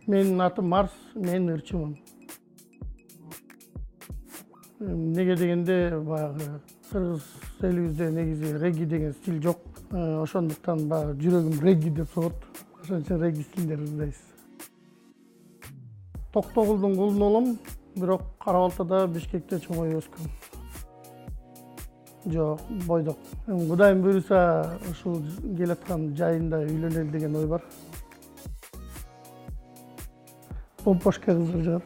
Менин атым Марс, мен ырчымын. Неге дегенде баягы кыргыз элибизде негизи регги деген стиль жок. Ошондуктан баягы жүрөгүм регги деп согот. Ошон үчүн регги стилиндер ырдайбыз. Токтогулдун кулуну болом, бирок Кара Балтада, Бишкекте чоңоюп өскөм. Жок, бойдок. Кудайым буйруса ушул келаткан жайында үйлөнөлү деген ой бар. Помпошка кыздар жагат.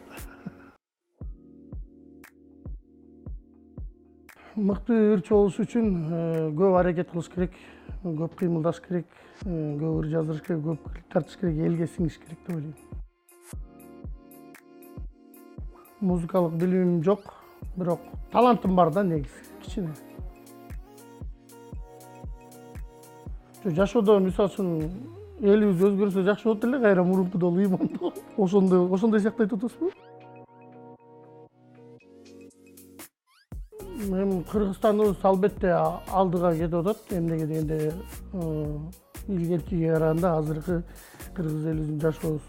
Мыкты ырчы болуш үчүн көп аракет кылыш керек, көп кыймылдаш керек, көп ыр жаздырыш керек, көп клип тартыш керек, элге сиңиш керек деп ойлойм. Музыкалык билимим жок, бирок талантым бар да негизи, кичине. Жашоодо мисалы үчүн элибиз өзгөрсө жакшы болот эле, кайра мурункудой ыймандуу. Ошондой сыяктуу айтып атасызбы? Эми Кыргызстаныбыз албетте алдыга кетип атат. Эмнеге дегенде илгеркиге караганда азыркы кыргыз элибиздин жашоосу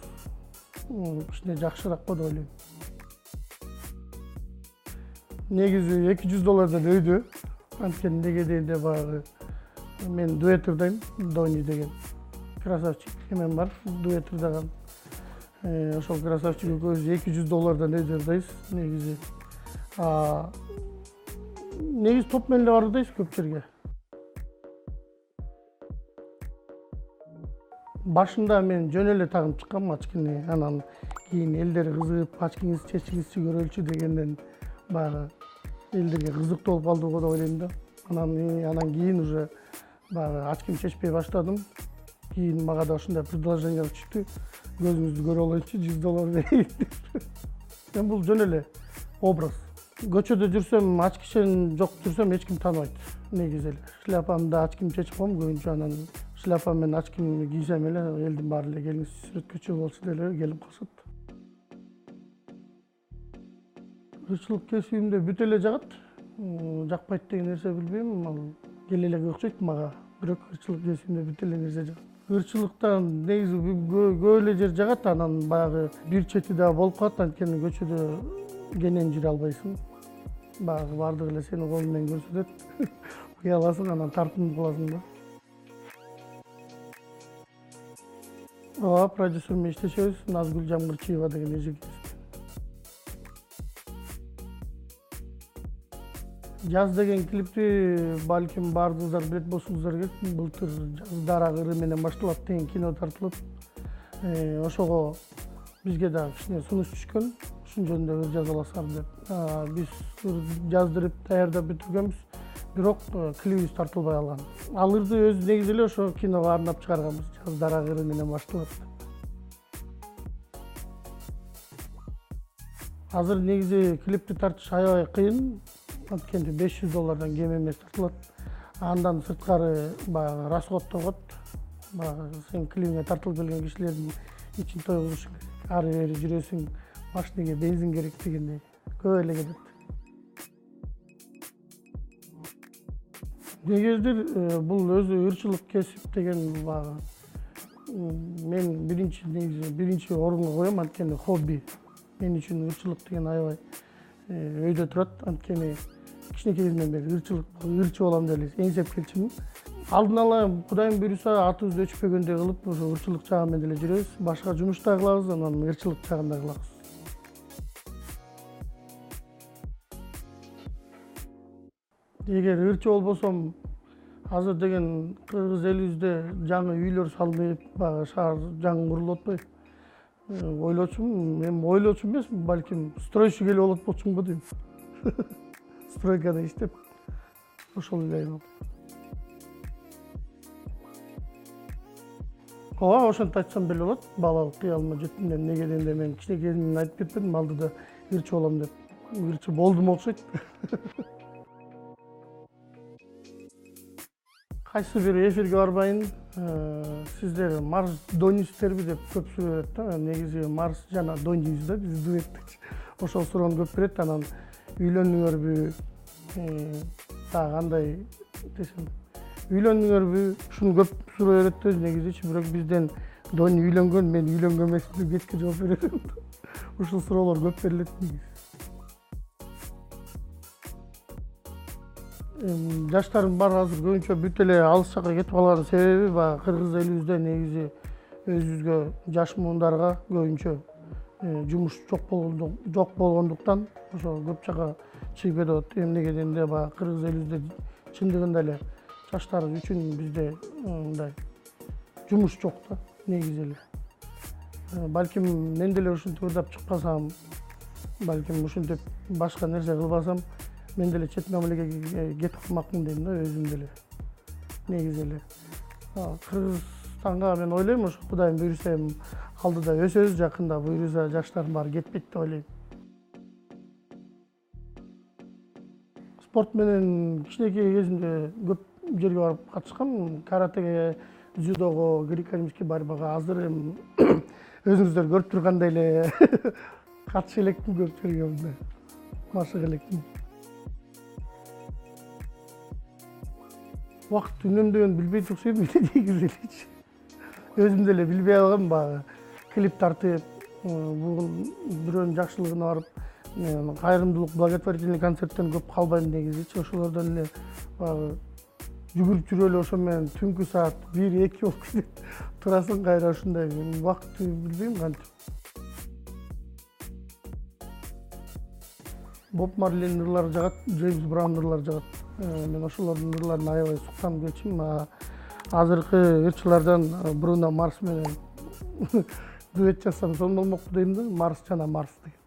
кичине жакшыраак го деп ойлойм. Негизи $200 өйдө. Анткени неге дегенде баягы мен дуэт ырдайм, Дони деген красавчик эмен бар, дуэт ырдаган. Ошол красавчик экөөбүз $200 өйдө ырдайбыз негизи. Негизи топ менен эле барып ырдайбыз көп жерге. Башында мен жөн эле тагынып чыккам очкини, анан кийин элдер кызыгып, очкиңизди чечиңизчи көрөлүчү дегенден баягы элдерге кызыктуу болуп калды го деп ойлойм да. Анан кийин уже баягы очкимди чечпей баштадым. Кийин мага да ушундай предложение түштү. Көзүңүздү көрө алоюнчу $100 берейин деп. Эми бул жөн эле образ. Көчөдө жүрсөм, очкичен жок жүрсөм эч ким тааныбайт. Негизи эле шляпамды очкимди чечип коем көбүнчө, анан шляпа менен очкимди кийсем эле элдин баары эле келиңиз сүрөткөчү болчу деле келип калышат. Ырчылык кесибимде бүт эле жагат. Жакпайт деген нерсе билбейм, ал келелеге окшойт мага. Бирок ырчылык кесибимде бүт эле нерсе жагат. Ырчылыктан негизи көп эле жер жагат, анан баягы бир чети да болуп калат, анткени көчөдө кенен жүрө албайсың. Баягы баардыгы эле сени кол менен көрсөтөт. Уяласың, анан тартынып каласың да. Ооба, продюсер менен иштешебиз. Назгүл Жамгырчиева деген эжекебиз. Жаз деген клипти балким баардыгыңыздар билет болушуңуздар керек. Былтыр жаз дарак ыры менен башталат деген кино тартылып, ошого бизге да кичине сунуш түшкөн. Ушун жөнүндө ыр жаза аласыздар деп. Биз ыр жаздырып, даярдап бүтүргөнбүз, бирок клибибиз тартылбай калган. Ал ырды өзү негизи эле ошо киного арнап чыгарганбыз. Жаз дарак ыры менен башталат. Азыр негизи клипти тартыш аябай кыйын. Анткени $500 кем эмес тартылат. Андан сырткары баягы расходдо баягы сен клибиңе тартылып келген кишилердин ичин тойгузуш керек. Ары бери жүрөсүң, машинеге бензин керек дегендей көп эле кетет. Негиздир бул өзү ырчылык кесип деген баягы мен биринчи орунга коем, анткени хобби. Мен үчүн ырчылык деген аябай өйдө турат, анткени кичинекейимден бери ырчы болом деп эле эңсеп келчүмүн. Алдын ала Кудайым буйруса атыбызды өчпөгөндөй кылып, ошо ырчылык жагы менен эле жүрөбүз. Башка жумуш да кылабыз, анан ырчылык жагын да кылабыз. Эгер ырчы болбосом, азыр деген кыргыз элибизде жаңы үйлөр салынып, баягы шаар жаңы курулуп атпайбы? Ойлочумун, эми ойлочу эмес, балким стройщик эле болот болчумун го дейм. Стройкада иштеп, ошол эле айналып. Ооба, ошентип айтсам деле болот. Балалык кыялыма жеттим деп. Неге дегенде мен кичинекейимден айтып кетпедим алдыда ырчы болом деп. Ырчы болдум окшойт. Кайсы бир эфирге барбайын, сиздер Марс Донистерби деп көп сурайт да. Негизи Марс жана Донибиз да, биз дуэттик. Ошол суроону көп берет. Анан үйлөндүңөрбү, дагы кандай десем, үйлөндүңөрбү? Ушуну көп суроо берет да негизичи, бирок бизден Дони үйлөнгөн, мен үйлөнгөн эмесмин деп бетке жооп берем. Ушул суроолор көп берилет негизи. Жаштардын баары азыр көбүнчө бүт эле алыс жакка кетип калганын себеби баягы кыргыз элибизде негизи өзүбүзгө жаш муундарга көбүнчө жумуш жок болгондуктан ошо көп жака чыгып кетип атат. Эмнеге дегенде баягы кыргыз элибизде чындыгында эле жаштар үчүн бизде мындай жумуш жок да негизи эле. Балким мен деле ушинтип ырдап чыкпасам, балким ушинтип башка нерсе кылбасам, мен деле чет мамилеге кетип калмакмын дейм да өзүм деле. Негизи эле. Кыргызстанга мен ойлойм, ошо Кудайым буйруса эми алдыда өсөбүз жакында, буйруса жаштардын баары кетпейт деп ойлойм. Спорт менен кичинекей кезимде көп жерге барып катышкам. Каратеге, дзюдого, греко-римский борьбага. Азыр эми өзүңүздөр көрүп тургандай эле катыша электим көп жерге мындай. Машык электим. Убакыт үнөмдөгөнү билбей турсуйм негизи элечи. Өзүм деле билбей калгам баягы клип тартып, бирөөнүн жакшылыгына барып, кайрымдуулук благотворительный концерттен көп калбайм негизичи. Ошолордон эле баягы жүгүрүп жүрүп эле ошо менен түнкү саат 1-2 болуп кетет. Турасың кайра ушундай. Убакытты билбейм кантип. Боб Марлинин ырлары жагат, Джеймс Браундун ырлары жагат. Мен ошолордун ырларын аябай суккан келчим. Азыркы ырчылардан Бруно Марс менен дуэт жазсам сонун болмокпу дейм да. Марс жана Марс деген.